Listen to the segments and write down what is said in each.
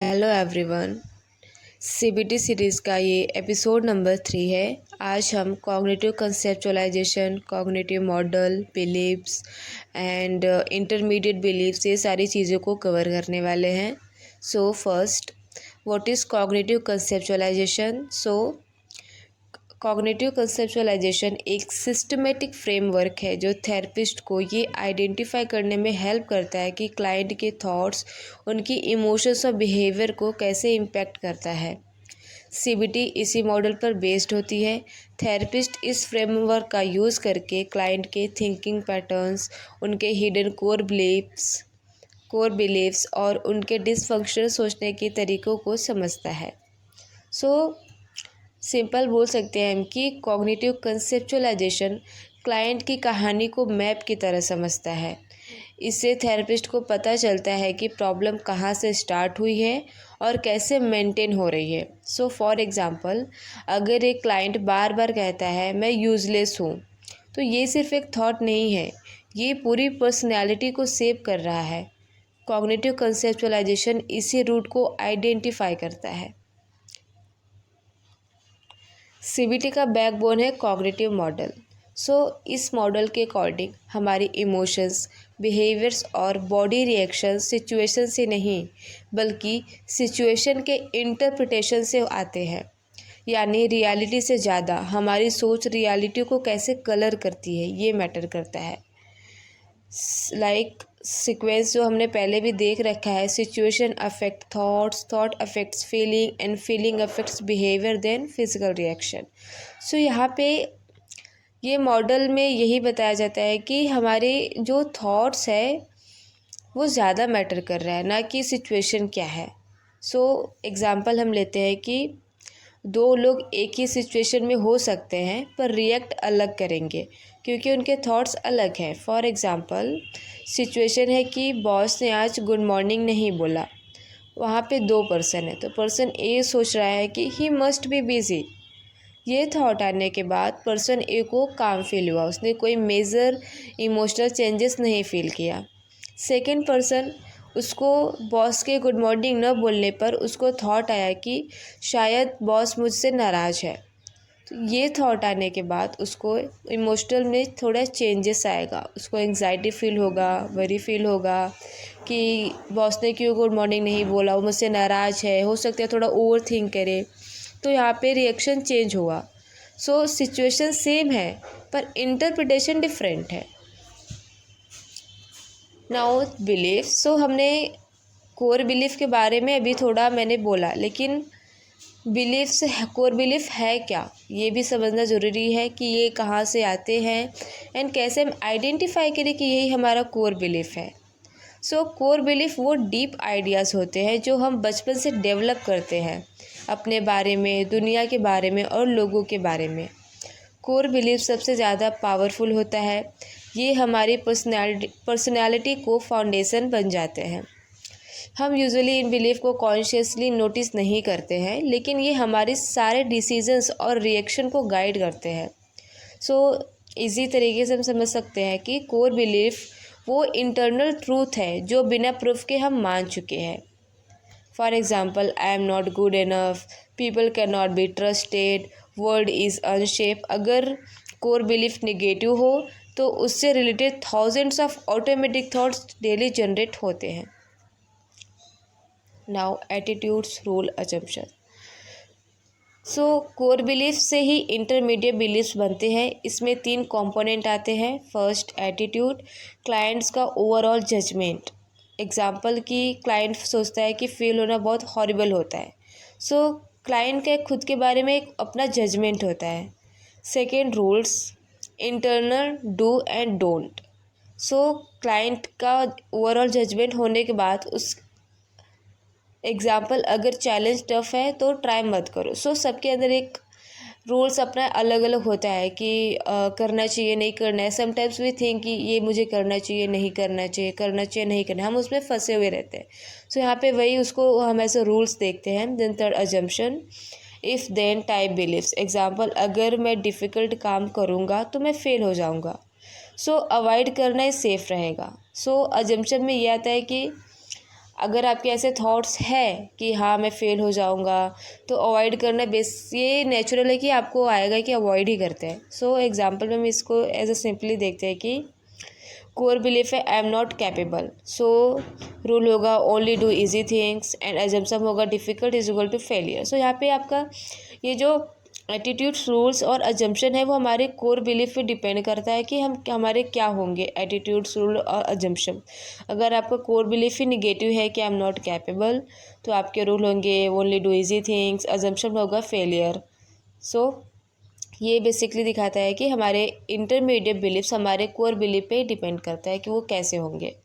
Hello everyone. CBT series का ये episode number 3 है। आज हम cognitive conceptualisation, cognitive model, beliefs and intermediate beliefs, ये सारी चीज़ों को कवर करने वाले हैं। So first, what is cognitive conceptualisation? Cognitive conceptualisation एक सिस्टमेटिक फ्रेमवर्क है जो थेरेपिस्ट को ये आइडेंटिफाई करने में हेल्प करता है कि क्लाइंट के थॉट्स उनकी इमोशंस और बिहेवियर को कैसे इम्पैक्ट करता है। सीबीटी इसी मॉडल पर बेस्ड होती है। थेरेपिस्ट इस फ्रेमवर्क का यूज़ करके क्लाइंट के थिंकिंग पैटर्न्स, उनके हिडन कोर बिलीव्स और उनके डिसफंक्शनल सोचने के तरीक़ों को समझता है। सिंपल बोल सकते हैं हम कि कॉग्निटिव कंसेप्चुअलाइजेशन क्लाइंट की कहानी को मैप की तरह समझता है। इससे थेरेपिस्ट को पता चलता है कि प्रॉब्लम कहाँ से स्टार्ट हुई है और कैसे मेंटेन हो रही है। फॉर एग्ज़ाम्पल, अगर एक क्लाइंट बार बार कहता है मैं यूज़लेस हूँ, तो ये सिर्फ एक थॉट नहीं है, ये पूरी पर्सनैलिटी को सेव कर रहा है। कॉग्निटिव कंसेप्चुअलाइजेशन इसी रूट को आइडेंटिफाई करता है। सीबीटी का बैकबोन है कॉग्निटिव मॉडल। इस मॉडल के अकॉर्डिंग हमारी इमोशंस, बिहेवियर्स और बॉडी रिएक्शंस सिचुएशन से नहीं बल्कि सिचुएशन के इंटरप्रिटेशन से आते हैं। यानी रियलिटी से ज़्यादा हमारी सोच रियलिटी को कैसे कलर करती है, ये मैटर करता है। सीक्वेंस जो हमने पहले भी देख रखा है, situation affect thoughts, thought affects feeling and feeling affects behaviour then physical reaction. यहाँ पे ये मॉडल में यही बताया जाता है कि हमारे जो थॉट्स है वो ज़्यादा मैटर कर रहा है, ना कि सिचुएशन क्या है। एग्ज़ाम्पल हम लेते हैं कि दो लोग एक ही सिचुएशन में हो सकते हैं पर रिएक्ट अलग करेंगे क्योंकि उनके थॉट्स अलग हैं। फॉर एग्ज़ाम्पल, सिचुएशन है कि बॉस ने आज गुड मॉर्निंग नहीं बोला। वहाँ पे दो पर्सन है, तो पर्सन ए सोच रहा है कि ही मस्ट बी बिज़ी। ये थॉट आने के बाद पर्सन ए को काम फील हुआ, उसने कोई मेजर इमोशनल चेंजेस नहीं फील किया। सेकेंड पर्सन, उसको बॉस के गुड मॉर्निंग न बोलने पर उसको थॉट आया कि शायद बॉस मुझसे नाराज़ है। तो ये थॉट आने के बाद उसको इमोशनल में थोड़ा चेंजेस आएगा, उसको एंग्जाइटी फील होगा, वरी फील होगा कि बॉस ने क्यों गुड मॉर्निंग नहीं बोला, वो मुझसे नाराज़ है, हो सकता है थोड़ा ओवर थिंक करे। तो यहाँ पे रिएक्शन चेंज हुआ। सिचुएशन सेम है पर इंटरप्रिटेशन डिफरेंट है। Now belief. हमने कोर बिलीफ के बारे में अभी थोड़ा मैंने बोला, लेकिन बिलीफ से कोर बिलीफ है क्या, ये भी समझना ज़रूरी है कि ये कहाँ से आते हैं एंड कैसे हम आइडेंटिफाई करें कि यही हमारा कोर बिलीफ है। कोर बिलीफ वो डीप आइडियाज़ होते हैं जो हम बचपन से डेवलप करते हैं अपने बारे में, दुनिया के बारे में और लोगों के बारे में। कोर बिलीफ सबसे ज़्यादा पावरफुल होता है। ये हमारी पर्सनैलिटी को फाउंडेशन बन जाते हैं। हम यूजुअली इन बिलीफ को कॉन्शियसली नोटिस नहीं करते हैं, लेकिन ये हमारे सारे डिसीजंस और रिएक्शन को गाइड करते हैं। इसी तरीके से हम समझ सकते हैं कि कोर बिलीफ वो इंटरनल ट्रूथ है जो बिना प्रूफ के हम मान चुके हैं। For example, I am not good enough, people can not be trusted, world is unsafe. अगर कोर बिलीफ निगेटिव हो तो उससे related thousands of automatic thoughts daily generate होते हैं। Now attitudes, rule, assumption. Core belief से ही intermediate beliefs बनते हैं। इसमें 3 कंपोनेंट आते हैं। फर्स्ट, एटीट्यूड, क्लाइंट्स का ओवरऑल जजमेंट। एग्जाम्पल कि क्लाइंट सोचता है कि फील होना बहुत हॉरिबल होता है, क्लाइंट का खुद के बारे में एक अपना जजमेंट होता है। Second, rules, internal do and don't. Client का ओवरऑल जजमेंट होने के बाद उस एग्ज़ाम्पल, अगर चैलेंज टफ है तो ट्राई मत करो। सबके अंदर एक रूल्स अपना अलग अलग होता है कि करना चाहिए, नहीं करना है। समटाइम्स वी थिंक कि ये मुझे करना चाहिए, नहीं करना चाहिए, करना चाहिए, नहीं करना, हम उसमें फंसे हुए रहते हैं। यहाँ पे वही उसको हम ऐसे रूल्स देखते हैं। Then third, assumption, if then type beliefs. Example, अगर मैं डिफ़िकल्ट काम करूँगा तो मैं फेल हो जाऊँगा, अवॉइड करना ही सेफ़ रहेगा। अजम्पशन में ये आता है कि अगर आपके ऐसे थॉट्स है कि हाँ मैं फेल हो जाऊँगा, तो अवॉइड करना ये नेचुरल है कि आपको आएगा कि अवॉइड ही करते हैं। सो एग्जांपल में हम इसको एज अ सिंपली देखते हैं कि कोर बिलीफ है I am not capable, so rule होगा only do easy things, and assumption होगा difficult is equal to failure. So यहाँ पे आपका ये जो एटीट्यूड्स, रूल्स और अजम्पशन है वो हमारे कोर बिलीफ पे डिपेंड करता है कि हम हमारे क्या होंगे एटीट्यूड्स, रूल और अजम्पशन। अगर आपका कोर बिलीफ ही निगेटिव है कि आई एम नॉट कैपेबल, तो आपके रूल होंगे only do easy things, assumption होगा फेलियर। सो ये बेसिकली दिखाता है कि हमारे इंटरमीडिएट बिलीफ्स हमारे कोर बिलीफ पे डिपेंड करता है कि वो कैसे होंगे।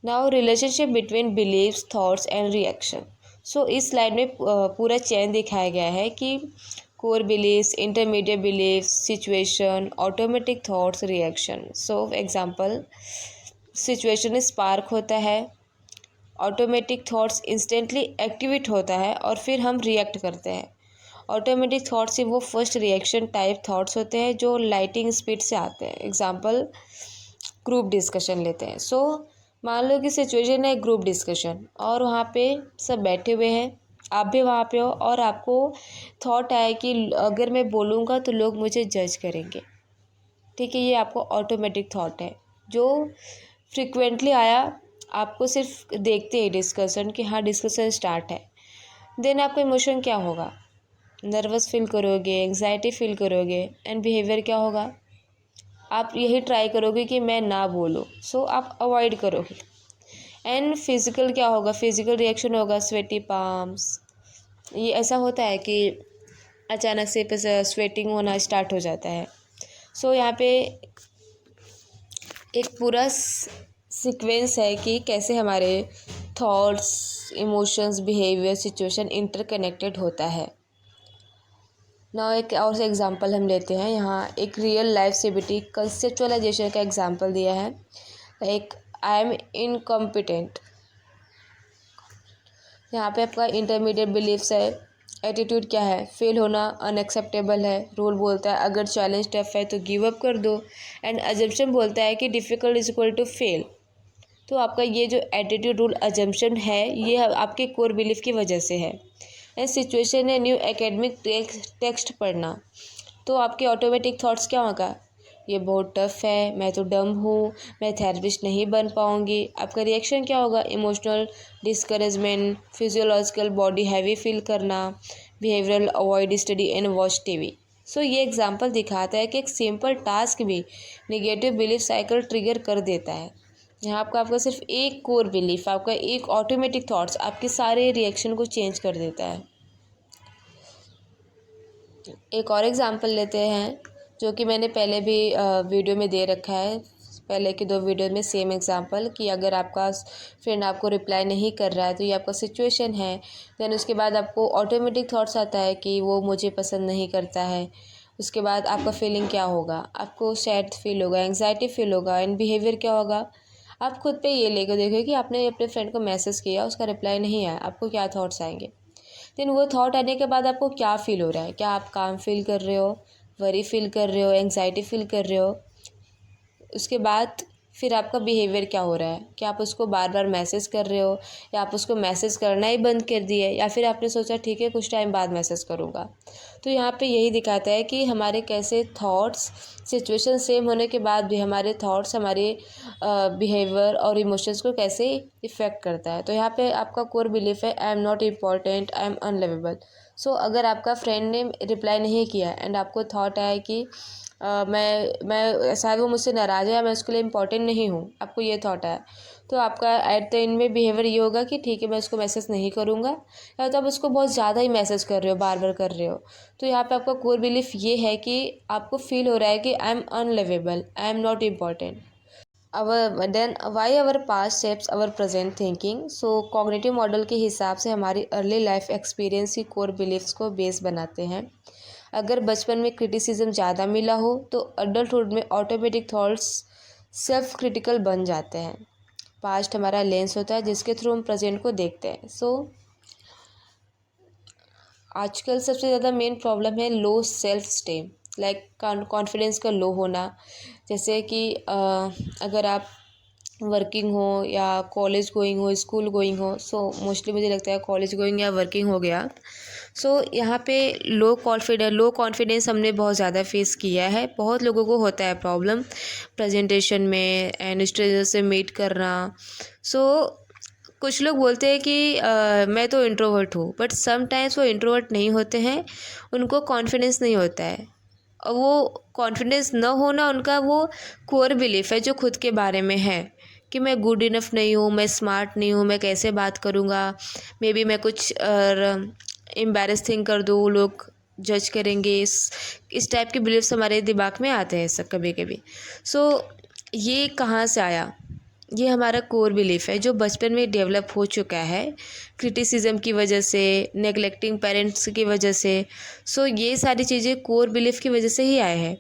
Now relationship between beliefs, thoughts and reaction. So इस स्लाइड में पूरा चेन दिखाया गया है कि core beliefs, intermediate beliefs, situation, automatic thoughts, reaction. So example, situation में स्पार्क होता है, ऑटोमेटिक थॉट्स इंस्टेंटली एक्टिवेट होता है और फिर हम रिएक्ट करते हैं। ऑटोमेटिक थॉट्स से वो फर्स्ट रिएक्शन टाइप थॉट्स होते हैं जो लाइटिंग स्पीड से आते हैं। एग्जांपल, ग्रुप डिस्कशन लेते हैं। सो मान लो कि सिचुएशन है ग्रुप डिस्कशन और वहाँ पे सब बैठे हुए हैं, आप भी वहाँ पे हो और आपको थॉट आया कि अगर मैं बोलूँगा तो लोग मुझे जज करेंगे। ठीक है, ये आपको ऑटोमेटिक थॉट है जो फ्रिक्वेंटली आया, आपको सिर्फ देखते ही डिस्कशन कि हाँ डिस्कशन स्टार्ट है। देन आपका इमोशन क्या होगा, नर्वस फील करोगे, एंग्जाइटी फील करोगे, एंड बिहेवियर क्या होगा, आप यही ट्राई करोगे कि मैं ना बोलूँ। सो आप अवॉइड करोगे। एंड फिज़िकल क्या होगा, फिज़िकल रिएक्शन होगा स्वेटी पाम्स। ये ऐसा होता है कि अचानक से स्वेटिंग होना स्टार्ट हो जाता है। सो यहाँ पे एक पूरा सीक्वेंस है कि कैसे हमारे thoughts, emotions, behaviour, situation interconnected होता है। ना एक और से एग्जांपल हम लेते हैं। यहाँ एक रियल लाइफ सीबीटी कंसेप्चुअलाइजेशन का एग्जांपल दिया है। एक आई एम इनकॉम्पिटेंट, यहाँ पे आपका इंटरमीडिएट बिलीफ्स है। एटीट्यूड क्या है, फेल होना अनएक्सेप्टेबल है। रूल बोलता है अगर चैलेंज टफ है तो गिव अप कर दो। एंड अजम्पशन बोलता है कि difficult is equal to fail. तो आपका ये जो एटीट्यूड, रूल, अजम्पशन है ये आपके कोर बिलीफ की वजह से है। एंड सिचुएशन है न्यू एकेडमिक टेक्स्ट पढ़ना, तो आपके ऑटोमेटिक थॉट्स क्या होगा, ये बहुत टफ है, मैं तो डम हूँ, मैं थेरेपिस्ट नहीं बन पाऊँगी। आपका रिएक्शन क्या होगा, emotional discouragement, physiological body heavy feel करना, behavioural avoid study and watch TV. So ये एग्जांपल दिखाता है कि एक सिंपल टास्क भी निगेटिव बिलीफ साइकिल ट्रिगर कर देता है। यहाँ आपका सिर्फ एक कोर बिलीफ, आपका एक ऑटोमेटिक थॉट्स आपके सारे रिएक्शन को चेंज कर देता है। एक और एग्जांपल लेते हैं जो कि मैंने पहले भी वीडियो में दे रखा है, पहले की 2 वीडियो में सेम एग्जांपल, कि अगर आपका फ्रेंड आपको रिप्लाई नहीं कर रहा है तो ये आपका सिचुएशन है। देन उसके बाद आपको ऑटोमेटिक थॉट्स आता है कि वो मुझे पसंद नहीं करता है। उसके बाद आपका फीलिंग क्या होगा, आपको सैड फील होगा, एंग्जाइटी फील होगा। एंड बिहेवियर क्या होगा, आप खुद पे ये लेकर देखो कि आपने अपने फ्रेंड को मैसेज किया, उसका रिप्लाई नहीं आया, आपको क्या थॉट्स आएंगे। देन वो थॉट आने के बाद आपको क्या फ़ील हो रहा है, क्या आप काम फील कर रहे हो, वरी फील कर रहे हो, एंग्जाइटी फील कर रहे हो। उसके बाद फिर आपका बिहेवियर क्या हो रहा है, क्या आप उसको बार बार मैसेज कर रहे हो, या आप उसको मैसेज करना ही बंद कर दिए, या फिर आपने सोचा ठीक है कुछ टाइम बाद मैसेज करूँगा। तो यहाँ पे यही दिखाता है कि हमारे कैसे थॉट्स, सिचुएशन सेम होने के बाद भी हमारे थॉट्स हमारे बिहेवियर और इमोशंस को कैसे इफ़ेक्ट करता है। तो यहाँ पे आपका कोर बिलीफ है I am not important, I am unlovable. So अगर आपका फ्रेंड ने रिप्लाई नहीं किया एंड आपको थॉट आया कि मैं शायद वो मुझसे नाराज़ है या मैं उसके लिए इम्पोर्टेंट नहीं हूँ, आपको ये थॉट है, तो आपका एट द एंड में बिहेवियर ये होगा कि ठीक है मैं उसको मैसेज नहीं करूँगा, या तो आप उसको बहुत ज़्यादा ही मैसेज कर रहे हो, बार बार कर रहे हो। तो यहाँ पे आपका कोर बिलीफ ये है कि आपको फील हो रहा है कि I am unlovable, I am not important. Then why our past shapes our present thinking. So cognitive model के हिसाब से हमारी अर्ली लाइफ एक्सपीरियंस ही कोर बिलीफ्स को बेस बनाते हैं। अगर बचपन में क्रिटिसिज्म ज़्यादा मिला हो तो अडल्टहुड में ऑटोमेटिक थॉट्स सेल्फ क्रिटिकल बन जाते हैं। पास्ट हमारा लेंस होता है जिसके थ्रू हम प्रेजेंट को देखते हैं। सो आजकल सबसे ज़्यादा मेन प्रॉब्लम है low self stem, like confidence का लो होना। जैसे कि अगर आप वर्किंग हो या कॉलेज गोइंग हो, स्कूल गोइंग हो, सो मोस्टली मुझे लगता है कॉलेज गोइंग या वर्किंग हो गया। सो यहाँ पे लो कॉन्फिडेंस हमने बहुत ज़्यादा फेस किया है। बहुत लोगों को होता है प्रॉब्लम प्रेजेंटेशन में एंड स्ट्रेंजर से मीट करना। सो कुछ लोग बोलते हैं कि मैं तो इंट्रोवर्ट हूँ, बट समटाइम्स वो इंट्रोवर्ट नहीं होते हैं, उनको कॉन्फिडेंस नहीं होता है। और वो कॉन्फिडेंस न होना उनका वो कोर बिलीफ है जो खुद के बारे में है कि मैं गुड इनफ नहीं हूँ, मैं स्मार्ट नहीं हूँ, मैं कैसे बात करूँगा, मे बी मैं कुछ एम्बैरेस थिंग कर दूँ, लोग जज करेंगे। इस टाइप के बिलीव्स हमारे दिमाग में आते हैं सब कभी कभी। सो ये कहाँ से आया? ये हमारा कोर बिलीफ है जो बचपन में डेवलप हो चुका है क्रिटिसिज्म की वजह से, नेगलेक्टिंग पेरेंट्स की वजह से। सो ये सारी चीज़ें कोर बिलीफ की वजह से ही आए हैं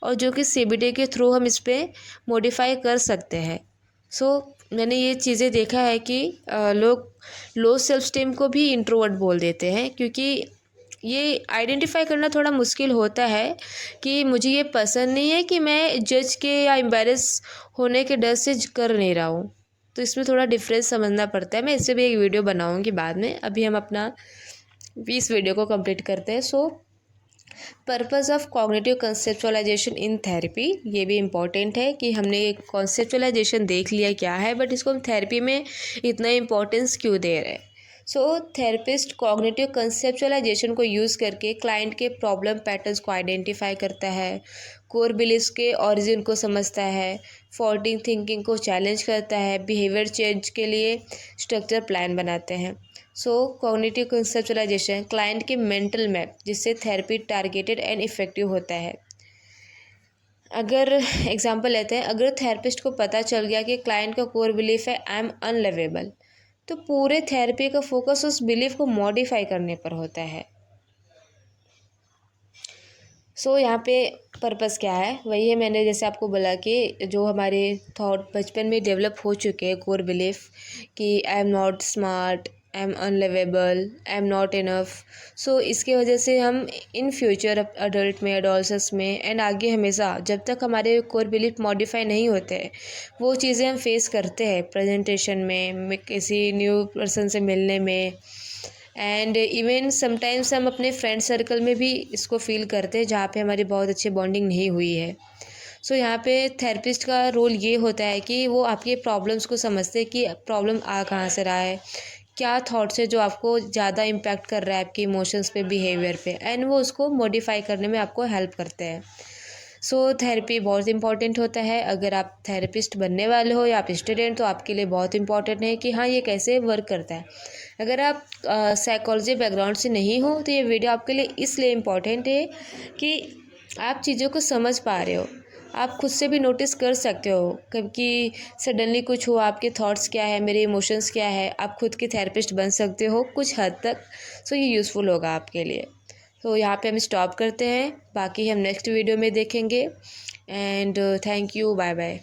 और जो कि सीबीटी के थ्रू हम इस पर मॉडिफाई कर सकते हैं। सो मैंने ये चीज़ें देखा है कि लोग लो सेल्फ स्टीम को भी इंट्रोवर्ट बोल देते हैं, क्योंकि ये आइडेंटिफाई करना थोड़ा मुश्किल होता है कि मुझे ये पसंद नहीं है कि मैं जज के या एम्बैरेस होने के डर से कर नहीं रहा हूँ। तो इसमें थोड़ा डिफरेंस समझना पड़ता है। मैं इससे भी एक वीडियो बनाऊँगी बाद में। अभी हम अपना इस वीडियो को कंप्लीट करते हैं। सो purpose of cognitive conceptualisation in therapy, ये भी इम्पॉर्टेंट है कि हमने कॉन्सेप्चुअलाइजेशन देख लिया क्या है, बट इसको हम थेरेपी में इतना इम्पोर्टेंस क्यों दे रहे हैं। सो थेरेपिस्ट कॉग्निटिव कंसेप्चुअलाइजेशन को यूज़ करके क्लाइंट के प्रॉब्लम पैटर्न्स को आइडेंटिफाई करता है, कोर बिलीव्स के ओरिजिन को समझता है, फॉल्टिंग थिंकिंग को चैलेंज करता है, बिहेवियर चेंज के लिए स्ट्रक्चर प्लान बनाते हैं। सो कॉग्निटिव कंसेप्चुअलाइजेशन क्लाइंट के मेंटल मैप जिससे थेरेपी टारगेटेड एंड इफेक्टिव होता है। अगर एग्जांपल लेते हैं, अगर थेरेपिस्ट को पता चल गया कि क्लाइंट का कोर बिलीफ है आई एम अनलवेबल, तो पूरे थेरेपी का फोकस उस बिलीफ को मॉडिफाई करने पर होता है। सो यहाँ पे पर्पस क्या है, वही है मैंने जैसे आपको बोला कि जो हमारे थॉट बचपन में डेवलप हो चुके हैं कोर बिलीफ कि I am not smart, I am unlovable, I am not enough. So इसके वजह से हम इन फ्यूचर अडल्ट में, एडोलसेंस में एंड आगे हमेशा जब तक हमारे कोर बिलीफ मॉडिफाई नहीं होते हैं, वो चीज़ें हम फेस करते हैं प्रेजेंटेशन में किसी न्यू पर्सन से मिलने में, एंड इवन समटाइम्स हम अपने फ्रेंड सर्कल में भी इसको फील करते हैं जहाँ पे हमारी बहुत अच्छी बॉन्डिंग नहीं हुई है। सो यहाँ पे थेरेपिस्ट का रोल ये होता है कि वो आपके प्रॉब्लम्स को समझते हैं कि प्रॉब्लम आ कहाँ से रहा है, क्या थॉट्स है जो आपको ज़्यादा इम्पैक्ट कर रहा है आपके इमोशंस पे, बिहेवियर पे, एंड वो उसको मॉडिफाई करने में आपको हेल्प करते हैं। सो थेरेपी बहुत इंपॉर्टेंट होता है। अगर आप थेरेपिस्ट बनने वाले हो या आप स्टूडेंट, तो आपके लिए बहुत इंपॉर्टेंट है कि हाँ ये कैसे वर्क करता है। अगर आप साइकोलॉजी बैकग्राउंड से नहीं हो तो ये वीडियो आपके लिए इसलिए इम्पॉर्टेंट है कि आप चीज़ों को समझ पा रहे हो, आप खुद से भी नोटिस कर सकते हो क्योंकि सडनली कुछ हो, आपके थॉट्स क्या है, मेरे इमोशंस क्या है, आप खुद के थेरेपिस्ट बन सकते हो कुछ हद तक। सो ये यूज़फुल होगा आपके लिए। तो यहाँ पे हम स्टॉप करते हैं, बाकी हम नेक्स्ट वीडियो में देखेंगे। And thank you, bye bye.